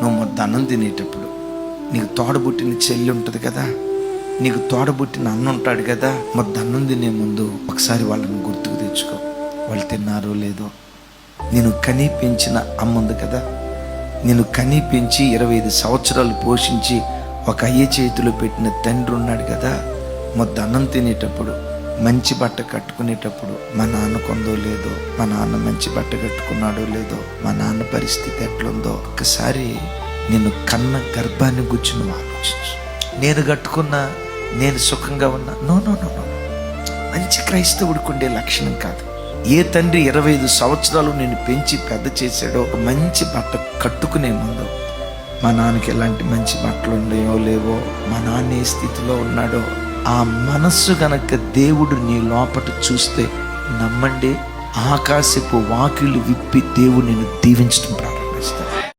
నువ్వు మొత్తం అన్నం తినేటప్పుడు నీకు తోడబుట్టిన చెల్లి ఉంటుంది కదా, నీకు తోడబుట్టిన అన్న ఉంటాడు కదా, మొత్తం అన్నం తినే ముందు ఒకసారి వాళ్ళని గుర్తుకు తెచ్చుకో. వాళ్ళు తిన్నారో లేదో. నేను కనీ పెంచిన అమ్మ ఉంది కదా, నేను కనీ పెంచి 25 సంవత్సరాలు పోషించి ఒక అయ్య చేతిలో పెట్టిన తండ్రి ఉన్నాడు కదా. మొత్తం అన్నం తినేటప్పుడు, మంచి బట్ట కట్టుకునేటప్పుడు మా నాన్న కొందో లేదో, మా నాన్న మంచి బట్ట కట్టుకున్నాడో లేదో, మా నాన్న పరిస్థితి ఎట్లుందో ఒక్కసారి నేను కన్న గర్భాన్ని గురించి నువ్వు ఆలోచించు. నేను కట్టుకున్నా, నేను సుఖంగా ఉన్నా, నో నో నో నో. మంచి క్రైస్తవుడికి ఉండే లక్షణం కాదు. ఏ తండ్రి 25 సంవత్సరాలు నేను పెంచి పెద్ద చేశాడో మంచి బట్ట కట్టుకునే ముందు మా నాన్నకి ఎలాంటి మంచి బట్టలు ఉన్నాయో లేవో, మా నాన్న ఏ స్థితిలో ఉన్నాడో, ఆ మనస్సు గనక దేవుడు నీ లోపట చూస్తే నమ్మండి, ఆకాశపు వాకిళ్ళు విప్పి దేవుడు నిన్ను దీవించడం ప్రారంభిస్తాడు.